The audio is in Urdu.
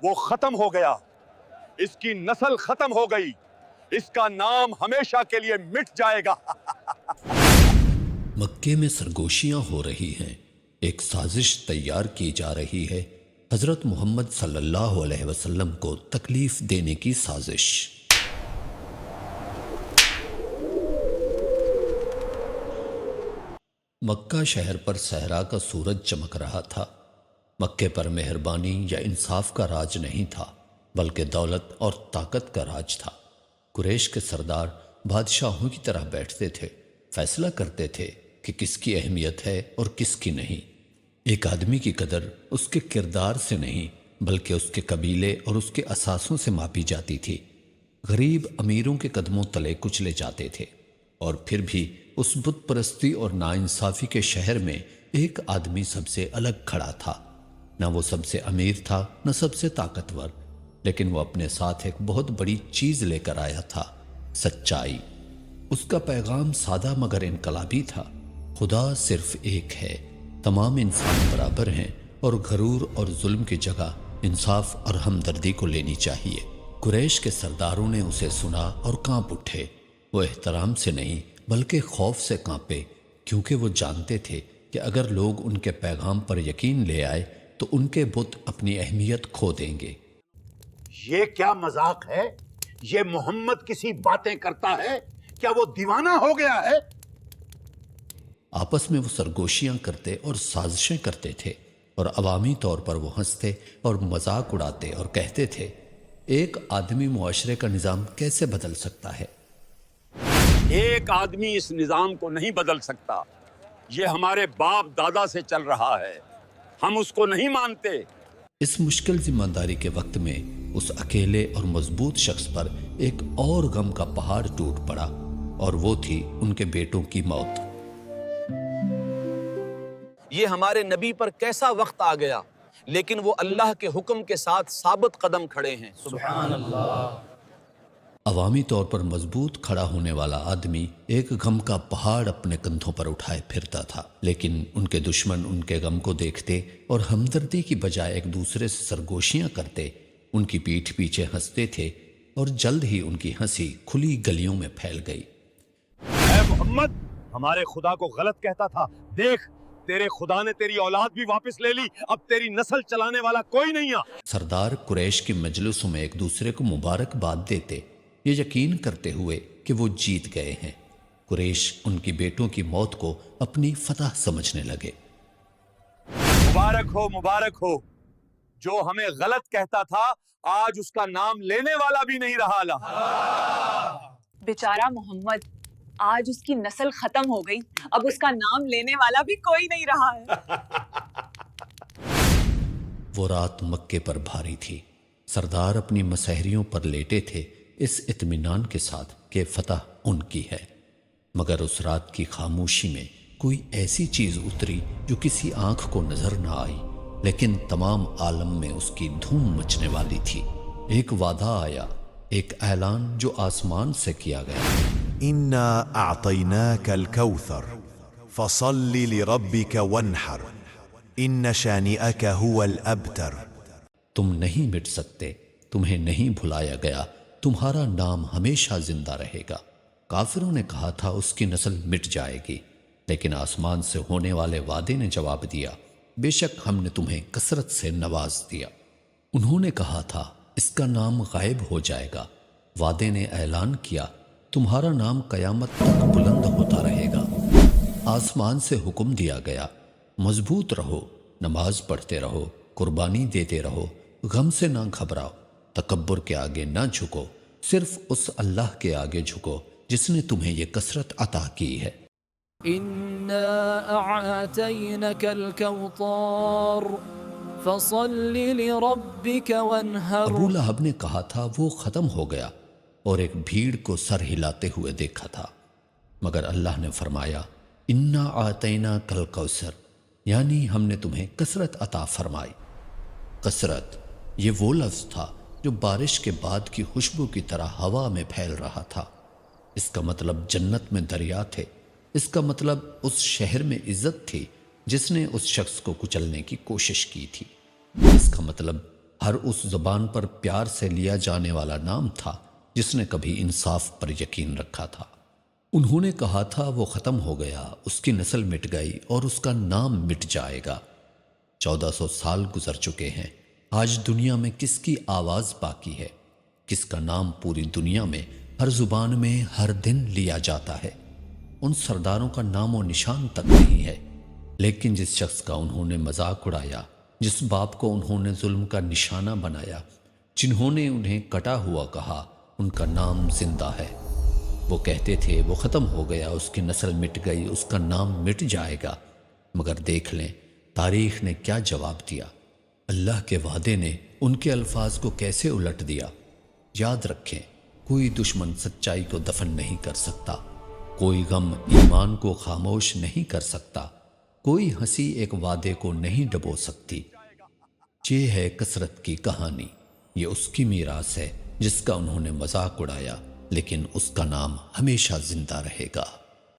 وہ ختم ہو گیا، اس کی نسل ختم ہو گئی، اس کا نام ہمیشہ کے لیے مٹ جائے گا۔ مکے میں سرگوشیاں ہو رہی ہیں، ایک سازش تیار کی جا رہی ہے، حضرت محمد صلی اللہ علیہ وسلم کو تکلیف دینے کی سازش۔ مکہ شہر پر صحرا کا سورج چمک رہا تھا۔ مکے پر مہربانی یا انصاف کا راج نہیں تھا، بلکہ دولت اور طاقت کا راج تھا۔ قریش کے سردار بادشاہوں کی طرح بیٹھتے تھے، فیصلہ کرتے تھے کہ کس کی اہمیت ہے اور کس کی نہیں۔ ایک آدمی کی قدر اس کے کردار سے نہیں، بلکہ اس کے قبیلے اور اس کے اثاثوں سے ماپی جاتی تھی۔ غریب امیروں کے قدموں تلے کچلے جاتے تھے، اور پھر بھی اس بت پرستی اور ناانصافی کے شہر میں ایک آدمی سب سے الگ کھڑا تھا۔ نہ وہ سب سے امیر تھا، نہ سب سے طاقتور، لیکن وہ اپنے ساتھ ایک بہت بڑی چیز لے کر آیا تھا، سچائی۔ اس کا پیغام سادہ مگر انقلابی تھا۔ خدا صرف ایک ہے، تمام انسان برابر ہیں، اور غرور اور ظلم کی جگہ انصاف اور ہمدردی کو لینی چاہیے۔ قریش کے سرداروں نے اسے سنا اور کانپ اٹھے۔ وہ احترام سے نہیں بلکہ خوف سے کانپے، کیونکہ وہ جانتے تھے کہ اگر لوگ ان کے پیغام پر یقین لے آئے تو ان کے بت اپنی اہمیت کھو دیں گے۔ یہ کیا مذاق ہے؟ یہ محمد کسی باتیں کرتا ہے؟ کیا وہ دیوانہ ہو گیا ہے؟ آپس میں وہ سرگوشیاں کرتے اور سازشیں کرتے تھے، اور عوامی طور پر وہ ہنستے اور مذاق اڑاتے اور کہتے تھے، ایک آدمی معاشرے کا نظام کیسے بدل سکتا ہے؟ ایک آدمی اس نظام کو نہیں بدل سکتا، یہ ہمارے باپ دادا سے چل رہا ہے، ہم اس کو نہیں مانتے۔ اس مشکل ذمہ داری کے وقت میں اس اکیلے اور مضبوط شخص پر ایک اور غم کا پہاڑ ٹوٹ پڑا، اور وہ تھی ان کے بیٹوں کی موت۔ یہ ہمارے نبی پر کیسا وقت آ گیا، لیکن وہ اللہ کے حکم کے ساتھ ثابت قدم کھڑے ہیں۔ سبحان اللہ۔ عوامی طور پر مضبوط کھڑا ہونے والا آدمی ایک غم کا پہاڑ اپنے کندھوں پر اٹھائے پھرتا تھا، لیکن ان کے دشمن ان کے غم کو دیکھتے اور ہمدردی کی بجائے ایک دوسرے سے سرگوشیاں کرتے، ان کی پیٹھ پیچھے ہنستے تھے، اور جلد ہی ان کی ہنسی کھلی گلیوں میں پھیل گئی۔ اے محمد، ہمارے خدا کو غلط کہتا تھا، دیکھ تیرے خدا نے تیری اولاد بھی واپس لے لی، اب تیری نسل چلانے والا کوئی نہیں ہے۔ سردار قریش کی مجلسوں میں ایک دوسرے کو مبارکباد دیتے، یہ یقین کرتے ہوئے کہ وہ جیت گئے ہیں۔ قریش ان کی بیٹوں کی موت کو اپنی فتح سمجھنے لگے۔ مبارک ہو، جو ہمیں غلط کہتا تھا آج اس کا نام لینے والا بھی نہیں رہا۔ بیچارہ محمد، آج اس کی نسل ختم ہو گئی، اب اس کا نام لینے والا بھی کوئی نہیں رہا ہے۔ وہ رات مکے پر بھاری تھی۔ سردار اپنی مسحریوں پر لیٹے تھے، اس اطمینان کے ساتھ کہ فتح ان کی ہے، مگر اس رات کی خاموشی میں کوئی ایسی چیز اتری جو کسی آنکھ کو نظر نہ آئی، لیکن تمام عالم میں اس کی دھوم مچنے والی تھی۔ ایک وعدہ آیا، ایک اعلان جو آسمان سے کیا گیا۔ انا اعطیناک الکوثر فصل لربک وانحر ان شانئک هو الابتر۔ تم نہیں مٹ سکتے، تمہیں نہیں بھلایا گیا، تمہارا نام ہمیشہ زندہ رہے گا۔ کافروں نے کہا تھا اس کی نسل مٹ جائے گی، لیکن آسمان سے ہونے والے وعدے نے جواب دیا، بے شک ہم نے تمہیں کثرت سے نواز دیا۔ انہوں نے کہا تھا اس کا نام غائب ہو جائے گا، وعدے نے اعلان کیا تمہارا نام قیامت تک بلند ہوتا رہے گا۔ آسمان سے حکم دیا گیا، مضبوط رہو، نماز پڑھتے رہو، قربانی دیتے رہو، غم سے نہ گھبراؤ، تکبر کے آگے نہ جھکو، صرف اس اللہ کے آگے جھکو جس نے تمہیں یہ کثرت عطا کی ہے۔ إنا أعطيناك الكوثر فصل لربك وانحر۔ ابو لہب نے کہا تھا وہ ختم ہو گیا، اور ایک بھیڑ کو سر ہلاتے ہوئے دیکھا تھا، مگر اللہ نے فرمایا انا اعطیناک الکوثر، یعنی ہم نے تمہیں کثرت عطا فرمائی۔ کثرت یہ وہ لفظ تھا جو بارش کے بعد کی خوشبو کی طرح ہوا میں پھیل رہا تھا۔ اس کا مطلب جنت میں دریا تھے، اس کا مطلب اس شہر میں عزت تھی جس نے اس شخص کو کچلنے کی کوشش کی تھی، اس کا مطلب ہر اس زبان پر پیار سے لیا جانے والا نام تھا جس نے کبھی انصاف پر یقین رکھا تھا۔ انہوں نے کہا تھا وہ ختم ہو گیا، اس کی نسل مٹ گئی اور اس کا نام مٹ جائے گا۔ 1400 سال گزر چکے ہیں، آج دنیا میں کس کی آواز باقی ہے؟ کس کا نام پوری دنیا میں ہر زبان میں ہر دن لیا جاتا ہے؟ ان سرداروں کا نام و نشان تک نہیں ہے۔ لیکن جس شخص کا انہوں نے مذاق اڑایا، جس باپ کو انہوں نے ظلم کا نشانہ بنایا، جنہوں نے انہیں کٹا ہوا کہا، ان کا نام زندہ ہے۔ وہ کہتے تھے وہ ختم ہو گیا، اس کی نسل مٹ گئی، اس کا نام مٹ جائے گا۔ مگر دیکھ لیں تاریخ نے کیا جواب دیا، اللہ کے وعدے نے ان کے الفاظ کو کیسے الٹ دیا۔ یاد رکھیں، کوئی دشمن سچائی کو دفن نہیں کر سکتا، کوئی غم ایمان کو خاموش نہیں کر سکتا، کوئی ہنسی ایک وعدے کو نہیں ڈبو سکتی۔ یہ ہے کثرت کی کہانی، یہ اس کی میراث ہے جس کا انہوں نے مذاق اڑایا، لیکن اس کا نام ہمیشہ زندہ رہے گا۔